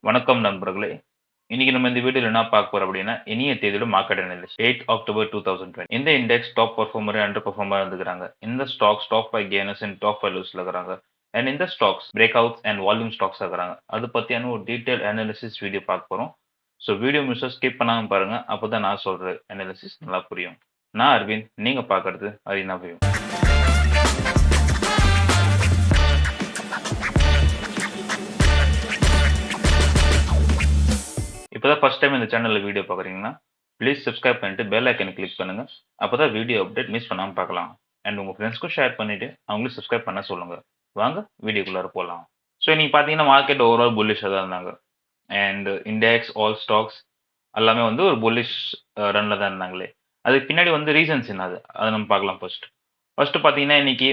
வணக்கம் நண்பர்களே. இன்னைக்கு நம்ம இந்த வீடியோல என்ன பார்க்க போறோம் அப்படின்னா, இனிய தேதியோட மார்க்கெட் அனாலிசிஸ் 8 அக்டோபர் 2020. இந்த index top performer, under performer இருந்துக்கிறாங்க. இந்த stocks top 5 gainers and top 5 லூசர்ல இருக்கிறாங்க. அண்ட் இந்த stocks break outs and volume stocks இருக்கிறாங்க. அது பத்தியான ஒரு டீடைல் அனாலிசிஸ் வீடியோ பார்க்க போறோம். ஸோ வீடியோ மிஸ்ஸ ஸ்கிப் பண்ணாம பாருங்க. அப்பதான் நான் சொல்ற அனாலிசிஸ் நல்லா புரியும். நான் அரவிந்த், நீங்க பார்க்கறது அரினா வியூ. இப்போதான் ஃபர்ஸ்ட் டைம் இந்த சேனல்ல வீடியோ பார்க்குறீங்கன்னா, ப்ளீஸ் சப்ஸ்கிரைப் பண்ணிட்டு பெல் ஐக்கனை கிளிக் பண்ணுங்க. அப்பதான் வீடியோ அப்டேட் மிஸ் பண்ணாம பார்க்கலாம். அண்ட் உங்க ஃப்ரெண்ட்ஸ்க்கும் ஷேர் பண்ணிட்டு அவங்களும் சப்ஸ்கிரைப் பண்ண சொல்லுங்க. வாங்க வீடியோக்குள்ளார போலாம். ஸோ இன்னைக்கு பார்த்தீங்கன்னா மார்க்கெட் ஓவரால் புல்லிஷா தான் இருந்தாங்க. அண்ட் இண்டெக்ஸ், ஆல் ஸ்டாக்ஸ் எல்லாமே வந்து ஒரு புல்லிஷ் ரன்ல தான் இருந்தாங்களே. அதுக்கு பின்னாடி வந்து ரீசன்ஸ் என்னது? அத நம்ம பார்க்கலாம் ஃபர்ஸ்ட். ஃபர்ஸ்ட் பார்த்தீங்கன்னா இன்னைக்கு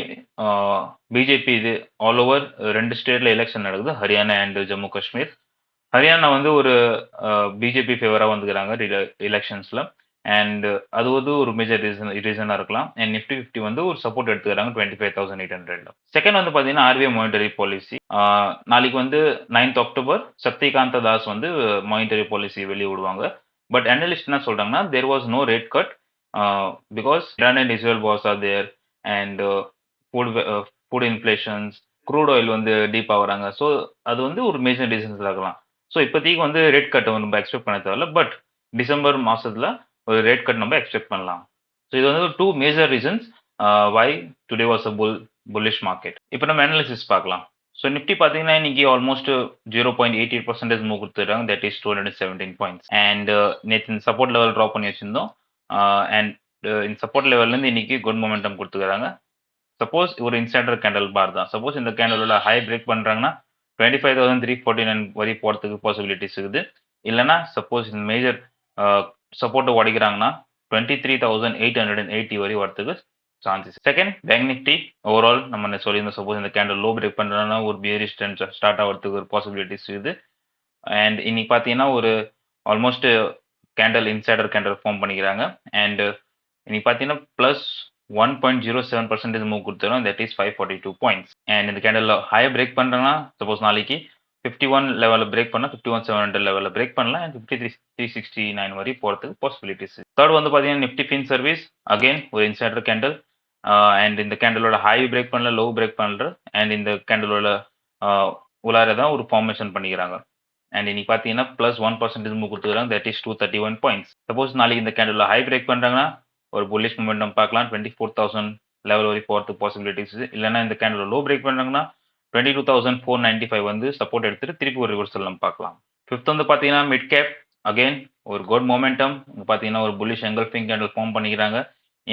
பிஜேபி இது ஆல் ஓவர் 2 ஸ்டேட்ல எலெக்ஷன் நடக்குது. ஹரியானா அண்ட் ஜம்மு காஷ்மீர். ஹரியானா வந்து ஒரு பிஜேபி ஃபேவரா வந்துக்கிறாங்க எலெக்ஷன்ஸ்ல. அண்ட் அது வந்து ஒரு மேஜர் ரீசனா இருக்கலாம். அண்ட் நிஃப்டி 50 வந்து ஒரு சப்போர்ட் எடுத்துக்கிறாங்க 25,800. செகண்ட் வந்து பாத்தீங்கன்னா ஆர்பிஐ மானிட்டரி பாலிசி. நாளைக்கு வந்து 9th அக்டோபர் சக்திகாந்த தாஸ் வந்து மானிட்டரி பாலிசி வெளியே விடுவாங்க. பட் அனலிஸ்ட் என்ன சொல்றாங்கன்னா there was no rate cut because Iran and Israel wars are there and food food inflations, crude oil வந்து டீப் ஆகுறாங்க. ஸோ அது வந்து ஒரு மேஜர் ரீசன்ஸ் இருக்கலாம். ஸோ இப்போதைக்கு வந்து ரேட் கட் நம்ம எக்ஸ்பெக்ட் பண்ண தேவையில்ல. பட் டிசம்பர் மாசத்துல ஒரு ரேட் கட் நம்ம எக்ஸ்பெக்ட் பண்ணலாம். ஸோ இது வந்து 2 major reasons why today was a bullish market. இப்போ நம்ம அனாலிசிஸ் பார்க்கலாம். ஸோ நிஃப்டி பார்த்தீங்கன்னா இன்னைக்கு ஆல்மோஸ்ட் 0.88% மூவ் கொடுத்துருக்காங்க. That is 217 points. அண்ட் நேற்று இந்த சப்போர்ட் லெவல் ட்ராப் பண்ணி வச்சிருந்தோம். அண்ட் இந்த சப்போர்ட் லெவல்லேருந்து இன்னைக்கு குட் மொமெண்டம் கொடுத்துருக்காங்க. சப்போஸ் ஒரு இன்ஸ்டன்டர் கேண்டல் பார் தான். சப்போஸ் இந்த கேண்டலோட ஹை பிரேக் பண்றாங்கன்னா 25,349 வரை போறதுக்கு பாசிபிலிட்டிஸ் இருக்குது. இல்லைன்னா சப்போஸ் இந்த மேஜர் சப்போர்ட்டை உடைக்கிறாங்கன்னா 23,880 வரை வரதுக்கு chances. Second bank Nifty overall நம்ம சொல்லியிருந்தோம். சப்போஸ் இந்த கேண்டல் லோ பிரேக் பண்றதுனா ஒரு பியரிஷ் ட்ரெண்ட் ஸ்டார்ட் ஆகிறதுக்கு ஒரு பாசிபிலிட்டிஸ் இருக்குது. அண்ட் இன்னைக்கு பார்த்தீங்கன்னா ஒரு almost candle insider candle form பண்ணிக்கிறாங்க. அண்ட் இன்னைக்கு பார்த்தீங்கன்னா ப்ளஸ் 1.07% மூவ் கொடுத்துரும். That is 542 points. அண்ட் இந்த கேண்டல்ல ஹை பிரேக் பண்றாங்கன்னா சப்போஸ் நாளைக்கு 51 லெவல்ல பிரேக் பண்ணா 51,700 லெவல்ல பிரேக் பண்ணலாம். அண்ட் 53,369 வரை போறதுக்கு பாசிபிலிட்டிஸ். தேர்ட் வந்து பாத்தீங்கன்னா நிஃப்டி ஃபின் சர்வீஸ் அகைன் ஒரு இன்சைடர் கேண்டல். அண்ட் இந்த கேண்டலோட ஹை பிரேக் பண்ணல, லோ பிரேக் பண்ணல. அண்ட் இந்த கேண்டலோட உள்ளார தான் ஒரு ஃபார்மேஷன் பண்ணிக்கிறாங்க. அண்ட் இன்னைக்கு பாத்தீங்கன்னா ப்ளஸ் 1% மூவ் கொடுத்துருக்காங்க. That is 231 points. சப்போஸ் நாளைக்கு இந்த கேண்டல்ல ஹை பிரேக் பண்றாங்கன்னா ஒரு புல்லிஷ் மூமெண்டம் பார்க்கலாம். 24,000 லெவல் வரை போறதுக்கு பாசிபிலிட்டிஸ். இல்லைன்னா இந்த கேண்டில் லோ பிரேக் பண்ணாங்கன்னா 22,495 வந்து சப்போர்ட் எடுத்துட்டு திருப்பி ஒரு ரிவர்சல் நம்ம பார்க்கலாம். ஃபிஃப்த் வந்து பார்த்தீங்கன்னா மிட் கேப் அகைன் ஒரு குட் மொமெண்டம். பார்த்தீங்கன்னா ஒரு புல்லிஷ் எங்கல்ஃபிங் கேண்டில் ஃபார்ம் பண்ணிக்கிறாங்க.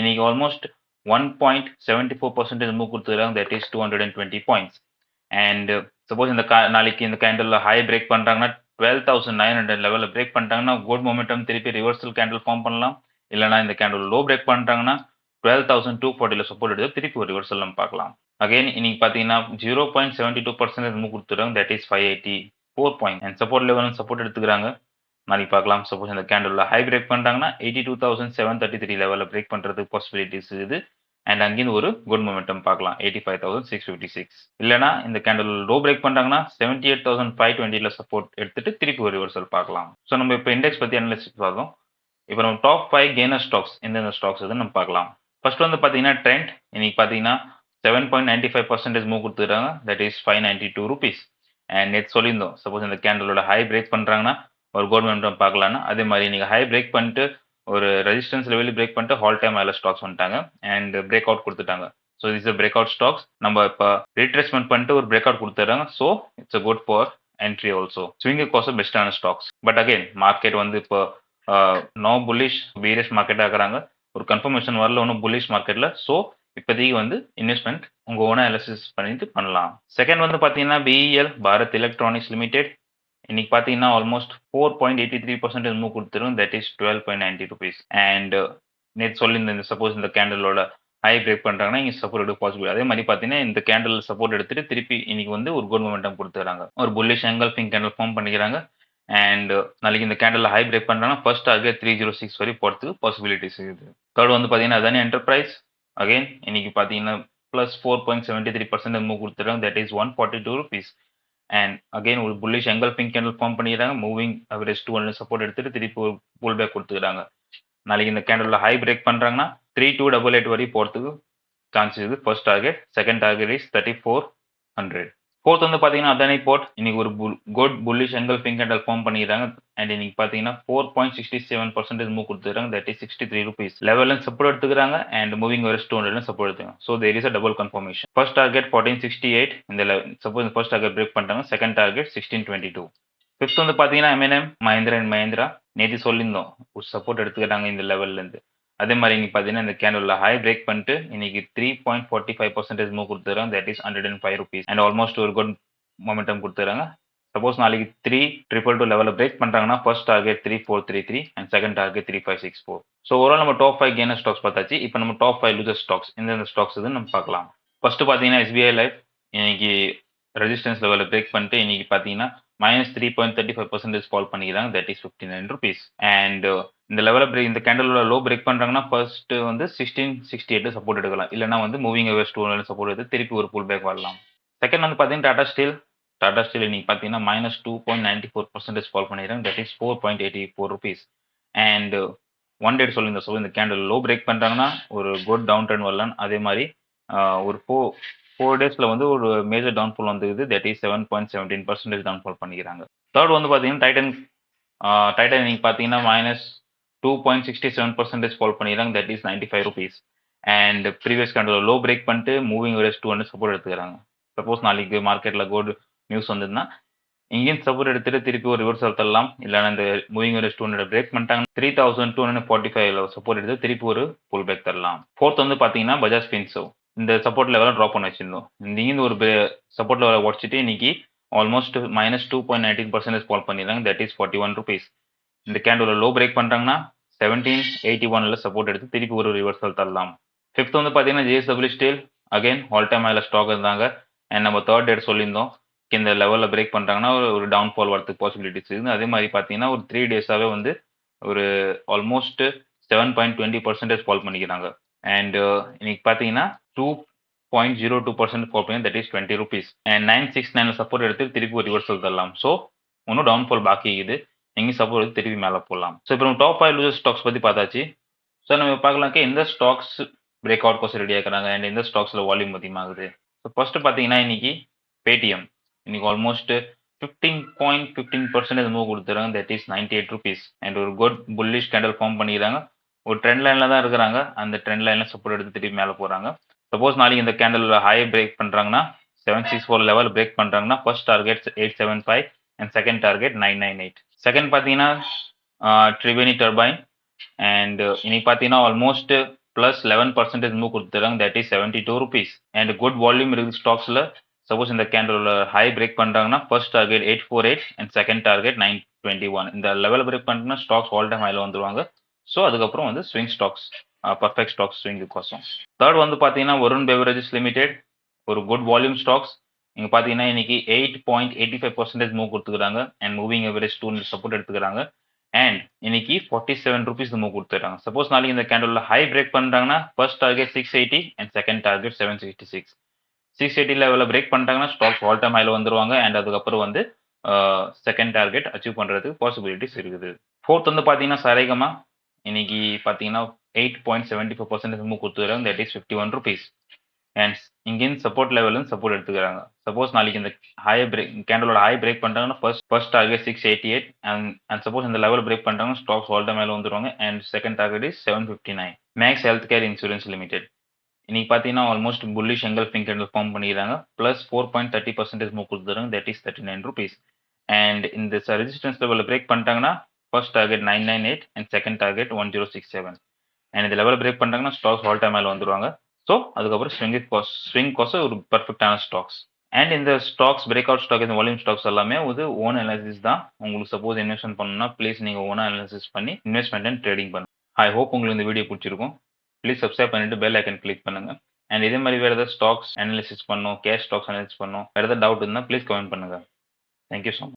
இன்னைக்கு ஆல்மோஸ்ட் 1.74% மூவ் கொடுத்துருக்காங்க. That is 220 points. And suppose இந்த நாளைக்கு இந்த கேண்டில் ஹை பிரேக் பண்றாங்கன்னா 12,900 லெவலில் பிரேக் பண்ணிட்டாங்கன்னா குட் மொமெண்டம் திருப்பி ரிவர்சல் கேண்டில் ஃபார்ம் பண்ணலாம். இல்லைனா இந்த கேண்டில் லோ பிரேக் பண்ணிட்டாங்கன்னா 12,240 சப்போர்ட் எடுத்து திருப்பி ஒரு ரிவர்சல் நம்ம பார்க்கலாம். அகைன் இன்னைக்கு பார்த்தீங்கன்னா 0.72% மூவ் கொடுத்துருக்காங்க. That is 584 point. And support level support எடுத்துக்கிறாங்க. நாளைக்கு பார்க்கலாம். சப்போஸ் இந்த கேண்டில் ஹை பிரேக் பண்ணிட்டாங்கன்னா 82,733 லெவலில் பிரேக் பண்ணுறதுக்கு பாசிபிலிட்டிஸ் இருக்குது. அண்ட் அங்கேருந்து ஒரு குட் மொமெண்டம் பார்க்கலாம். 85,656. இல்லைனா இந்த கேண்டில் லோ பிரேக் பண்ணிட்டாங்கன்னா 78,520 சப்போர்ட் எடுத்துட்டு திருப்பி ஒரு ரிவர்சல் பார்க்கலாம். ஸோ நம்ம இப்போ இண்டெக்ஸ் பற்றி அனலிசிஸ் பார்த்தோம். இப்போ நம்ம டாப் 5 கெய்னர் ஸ்டாக்ஸ் எந்தெந்த ஸ்டாக்ஸ் வந்து நம்ம பார்க்கலாம். ஃபர்ஸ்ட் வந்து பார்த்தீங்கன்னா ட்ரெண்ட் இன்னைக்கு பார்த்தீங்கன்னா 7.95% மூவ் கொடுத்துருக்காங்க. That is 592 rupees. அண்ட் நேற்று சொல்லியிருந்தோம் சப்போஸ் இந்த கேண்டலோட ஹை பிரேக் பண்ணுறாங்கன்னா ஒரு கோல்ட் மொமெண்டம் பார்க்கலாம்னா அதே மாதிரி நீங்கள் ஹை பிரேக் பண்ணிட்டு ஒரு ரெசிஸ்டன்ஸ் லெவலில் பிரேக் பண்ணிட்டு ஹால் டைம் மேலே ஸ்டாக்ஸ் வந்துட்டாங்க அண்ட் பிரேக் அவுட் கொடுத்துட்டாங்க. So is break out stocks. நம்ம இப்போ ரீட்ரேஸ்மெண்ட் பண்ணிட்டு ஒரு பிரேக் அவுட் கொடுத்துறாங்க. So it's good for entry also. ஸ்விங்குக்கோசம் பெஸ்டான ஸ்டாக்ஸ். பட் அகைன் மார்க்கெட் வந்து இப்போ நோ புல்லிஷ் பீரிஷ் மார்க்கெட்டாக இருக்கிறாங்க. ஒரு கன்ஃபர்மேஷன் வரல ஒன்றும் புல்லிஷ் மார்க்கெட்டில். ஸோ இப்போதைக்கு வந்து இன்வெஸ்ட்மெண்ட் உங்கள் ஓனாக அனாலிசிஸ் பண்ணிட்டு பண்ணலாம். செகண்ட் வந்து பார்த்தீங்கன்னா பிஇஎல் பாரத் எலக்ட்ரானிக்ஸ் லிமிடெட். இன்னைக்கு பார்த்தீங்கன்னா ஆல்மோஸ்ட் 4.83% மூவ் கொடுத்துரும். That is 12.90 rupees. அண்ட் நேற்று சொல்லியிருந்த சப்போஸ் இந்த கேண்டலோட ஹை பிரேக் பண்ணுறாங்கன்னா இங்கே சப்போர்ட் எடுக்க பாசிபிள். அதே மாதிரி பார்த்தீங்கன்னா இந்த கேண்டில் சப்போர்ட் எடுத்துட்டு திருப்பி இன்னைக்கு வந்து ஒரு குட் மொமெண்டம் கொடுத்துறாங்க. ஒரு புல்லிஷ் எங்கல்ஃபிங் கேண்டில் ஃபார்ம் பண்ணிக்கிறாங்க. அண்ட் நாளைக்கு இந்த கேண்டில் ஹை பிரேக் பண்ணுறாங்கன்னா ஃபர்ஸ்ட் டார்கெட் 306 வரை போகிறதுக்கு பாசிபிலிட்டிஸ் இருக்குது. தேர்ட் வந்து பார்த்தீங்கன்னா அதானி என்டர்பிரைஸ். அகைன் இன்னைக்கு பார்த்தீங்கன்னா ப்ளஸ் 4.73% மூவ் கொடுத்துருக்காங்க. That is 142 rupees. And again ஒரு புல்லிஷ் எங்கல்ஃபிங் கேண்டில் ஃபார்ம் பண்ணிக்கிறாங்க. மூவிங் அவரேஜ் 200 சப்போர்ட் எடுத்துட்டு திருப்பி ஒரு புல் பேக் கொடுத்துக்கிறாங்க. நாளைக்கு இந்த கேண்டில்ல ஹை பிரேக் பண்றாங்கன்னா 3288 வரையும் போறதுக்கு சான்ஸ் இருக்கு. First target, second target is 3400. Fourth வந்து பார்த்தீங்கன்னா அதானி போர்ட் இன்னைக்கு ஒரு good bullish engulfing candle form பண்ணிக்கிறாங்க. அண்ட் இன்னைக்கு பார்த்தீங்கன்னா 4.67% மூவ் கொடுத்துருக்காங்க. தட் இஸ் 63 ரூபீஸ் லெவலில் சப்போர்ட் எடுத்துக்கிறாங்க. அண்ட் மூவிங் வர 200 சப்போர்ட் எடுத்துக்காங்க. So there is a double confirmation. First target 1468 இந்த சப்போஸ் ஃபர்ஸ்ட் டார்கெட் பிரேக் பண்ணிட்டாங்க. Second target 1622. ஃபிஃப்த் வந்து பார்த்தீங்கன்னா எம்என்எம் மஹிந்திரா அண்ட் மஹிந்திரா நேற்று சொல்லியிருந்தோம் ஒரு சப்போர்ட் எடுத்துக்கிட்டாங்க இந்த லெவல்லேருந்து. அதே மாதிரி இன்னைக்கு பார்த்தீங்கன்னா இந்த கேண்டில் ஹை பிரேக் பண்ணிட்டு இன்னைக்கு 3.45% மூவ் கொடுத்துறாங்க. That is 105 rupees and almost ஒரு குட் மொமெண்டம் கொடுத்துறாங்க. சப்போஸ் நாளைக்கு 322 லெவலில் பிரேக் பண்ணுறாங்கன்னா first target 3433 and second target 3564. So overall நம்ம டாப் 5 கெய்னர் ஸ்டாக்ஸ் பார்த்தாச்சு. இப்போ நம்ம டாப் 5 லூசர் ஸ்டாக்ஸ் எந்தெந்த ஸ்டாக்ஸ் இதுன்னு நம்ம பார்க்கலாம். ஃபர்ஸ்ட் பார்த்தீங்கன்னா எஸ்பிஐ லைஃப் இன்னைக்கு ரெசிஸ்டன்ஸ் லெவலில் பிரேக் பண்ணிட்டு இன்னைக்கு பார்த்தீங்கன்னா -3.35% ஃபால் பண்ணிக்கிறாங்க. That is 59 rupees. அண்ட் இந்த லெவலில் பிரேக் இந்த கேண்டலோட லோ பிரேக் பண்ணுறாங்கன்னா ஃபர்ஸ்ட் வந்து 1668 சப்போர்ட் எடுக்கலாம். இல்லைனா வந்து மூவிங் அவர்ஸ் 200 சப்போர்ட் எடுத்து திருப்பி ஒரு புல் பேக் வரலாம். செகண்ட் வந்து பார்த்தீங்கன்னா டாடா ஸ்டீல் இன்னைக்கு பார்த்தீங்கன்னா -2.94% ஃபால் பண்ணிக்கிறாங்க. That is 4.84 rupees. And one date சொல்லியிருந்தேன். ஸோ இந்த கேண்டில் லோ பிரேக் பண்ணுறாங்கன்னா ஒரு குட் டவுன் ட்ரெண்ட் வரலாம். அதே மாதிரி ஒரு 4 டேஸில் வந்து ஒரு மேஜர் டவுன்ஃபால் வந்துருக்குது. தட் இஸ் 7.17% டவுன்ஃபால் பண்ணிக்கிறாங்க. தேர்ட் வந்து பார்த்தீங்கன்னா டைட்டன் இன்னைக்கு பார்த்தீங்கன்னா -2.67% ஃபால் பண்ணிக்கிறாங்க. That is 95 rupees. And previous candle low break பண்ணிட்டு மூவிங் வரேஜ் 200 சப்போர்ட் எடுத்துக்கிறாங்க. சப்போஸ் நாளைக்கு மார்க்கெட்டில் குட் நியூஸ் வந்ததுன்னா இங்கேயும் சப்போர்ட் எடுத்துட்டு திருப்பி ஒரு ரிவர்சல் தரலாம். இல்லைன்னா இந்த மூவிங் வரேஜ் 200 பிரேக் பண்ணிட்டாங்க 3245 சப்போர்ட் எடுத்து திருப்பி ஒரு புல் பேக் தரலாம். ஃபோர்த் வந்து பார்த்தீங்கன்னா பஜாஜ் ஃபின்சோ இந்த சப்போர்ட் லெவலில் ட்ராப் பண்ணி வச்சிருந்தோம். இந்த ஒரு சப்போர்ட் லெவலை உடச்சிட்டு இன்னைக்கு ஆல்மோஸ்ட் -2.19% ஃபால் பண்ணிடுறாங்க. That is 41 rupees. இந்த கேண்டில் லோ பிரேக் பண்ணுறாங்கன்னா 1781 சப்போர்ட் எடுத்து திருப்பி ஒரு ரிவர்சல் தரலாம். ஃபிஃப்த் வந்து பார்த்தீங்கன்னா JSW steel again all time மேலே ஸ்டாக் இருந்தாங்க. அண்ட் நம்ம தேர்ட் டேட் சொல்லியிருந்தோம் இந்த லெவலில் பிரேக் பண்ணுறாங்கன்னா ஒரு டவுன்ஃபால் வரதுக்கு பாசிபிலிட்டிஸ் இருக்குது. அதே மாதிரி பார்த்தீங்கன்னா ஒரு 3 டேஸாகவே வந்து ஒரு ஆல்மோஸ்ட் 7.20% ஃபால் பண்ணிக்கிறாங்க. அண்ட் இன்னைக்கு பார்த்தீங்கன்னா 2.02% ஃபால் பண்ணி that is 20 rupees. And 969 support எடுத்து திருப்பி ஒரு ரிவர்சல் தரலாம். ஸோ இன்னும் டவுன்ஃபால் பாக்கி இருக்குது. எங்கேயும் சப்போர்ட் எடுத்து திருப்பி மேலே போடலாம். ஸோ இப்போ நம்ம டாப் 5 லூசர் ஸ்டாக்ஸ் பற்றி பார்த்தாச்சு. ஸோ நம்ம பார்க்கலாம்க்கே எந்த stocks break out course ready ஆகிறாங்க அண்ட் எந்த ஸ்டாக்ஸில் வால்யூம் அதிகமாகுது. ஸோ ஃபர்ஸ்ட் பார்த்தீங்கன்னா இன்னைக்கு பேடிஎம் இன்னைக்கு ஆல்மோஸ்ட் 15.15% மூவ் கொடுத்துறாங்க. That is 98 rupees. அண்ட் ஒரு குட் புல்லிஷ் கேண்டல் ஃபார்ம் பண்ணிக்கிறாங்க. ஒரு ட்ரெண்ட் லைனில் தான் இருக்கிறாங்க. அந்த ட்ரெண்ட் லைனில் சப்போர்ட் எடுத்து திருப்பி மேலே போகிறாங்க. சப்போஸ் நாளைக்கு இந்த கேண்டல் ஹை பிரேக் பண்ணுறாங்கன்னா 764 லெவல் பிரேக் பண்ணுறாங்கன்னா first target 875 and second target 998. Second பார்த்தீங்கன்னா ட்ரிவேணி டர்பைன் அண்ட் இன்னைக்கு பார்த்தீங்கன்னா ஆல்மோஸ்ட் +11% மூவ் கொடுத்துறாங்க. That is 72 rupees. And good volume இருக்குது ஸ்டாக்ஸில். சப்போஸ் இந்த கேண்டல் ஹை பிரேக் பண்ணுறாங்கன்னா first target 848 and second target 921. இந்த லெவல் பிரேக் பண்ணிட்டுனா ஸ்டாக்ஸ் ஆல் டைம் ஹைல வந்துருவாங்க. ஸோ அதுக்கப்புறம் வந்து swing stocks perfect stocks swing கோசம். தேர்ட் வந்து பார்த்தீங்கன்னா வருண் பெவரேஜஸ் லிமிடெட் ஒரு குட் வால்யூம் ஸ்டாக்ஸ். நீங்கள் பார்த்தீங்கன்னா இன்னைக்கு 8.85% மூவ் கொடுத்துக்கிறாங்க. அண்ட் மூவிங் எவரேஜ் 200 சப்போர்ட் எடுத்துக்கிறாங்க. அண்ட் இன்னைக்கு 47 ரூபீஸ் மூவ் கொடுத்துறாங்க. சப்போஸ் நாளைக்கு இந்த கேண்டல் ஹை பிரேக் பண்ணுறாங்கன்னா first target 680 and second target 766. 680 லெவலில் பிரேக் பண்ணிட்டாங்கன்னா ஸ்டாக்ஸ் ஆல் டைம் ஹைல வந்துருவாங்க. அண்ட் அதுக்கப்புறம் வந்து செகண்ட் டார்கெட் அச்சீவ் பண்ணுறதுக்கு பாசிபிலிட்டிஸ் இருக்குது. ஃபோர்த் வந்து பார்த்தீங்கன்னா சரேகமா இன்னைக்கு பார்த்தீங்கன்னா 8.75% மூவ் கொடுத்துக்கிறாங்க. That is 51 rupees. அண்ட் இங்கேருந்து சப்போர்ட் லெவலும் சப்போர்ட் எடுத்துக்கிறாங்க. சப்போஸ் நாளைக்கு இந்த ஹை பிரேக் கேண்டலோட ஹை பிரேக் பண்ணுறாங்கன்னா ஃபர்ஸ்ட் டார்கெட் 688 அண்ட் சப்போஸ் இந்த லெவல் பிரேக் பண்ணுறாங்கன்னா ஸ்டாக்ஸ் ஆல் டைம் மேலே வந்துருவாங்க. And second target is 759. Max health care insurance limited இன்னைக்கு பார்த்தீங்கன்னா almost bullish engulfing candle form பண்ணிக்கிறாங்க. +4.30% மூவ் கொடுத்துறாங்க. That is 39 rupees. அண்ட் இந்த ரெசிஸ்டன்ஸ் லெவலில் பிரேக் பண்ணிட்டாங்கன்னா first target 998 and second target 1067. And இந்த லெவலில் பிரேக் பண்ணிட்டாங்கன்னா ஸ்டாக்ஸ் ஆல் டைம் மேலே வந்துருவாங்க. ஸோ அதுக்கப்புறம் ஸ்விங் கோர்ஸ் ஒரு பர்ஃபெக்டான ஸ்டாக்ஸ். அண்ட் இந்த ஸ்டாக்ஸ் பிரேக் அவுட் ஸ்டாக் இந்த வால்யூம் ஸ்டாக்ஸ் எல்லாமே வந்து ஓன் அனாலிசிஸ் தான். உங்களுக்கு சப்போஸ் இன்வெஸ்ட்மெண்ட் பண்ணணும்னா ப்ளீஸ் நீங்கள் ஓனாக அனாலிசிஸ் பண்ணி இன்வெஸ்ட்மெண்ட் அண்ட் ட்ரேடிங் பண்ணுங்க. ஐ ஹோப் உங்களுக்கு இந்த வீடியோ பிடிச்சிருக்கும். ப்ளீஸ் சப்ஸ்கிரைப் பண்ணிட்டு பெல் ஐக்கன் கிளிக் பண்ணுங்க. அண்ட் இதே மாதிரி வேறு ஏதாவது ஸ்டாக்ஸ் அனாலிசிஸ் பண்ணணும், கேஷ் ஸ்டாக்ஸ் அனாலிசிஸ் பண்ணணும், வேறு ஏதாவது டவுட் இருந்தால் ப்ளீஸ் கமெண்ட் பண்ணுங்க. Thank you so much.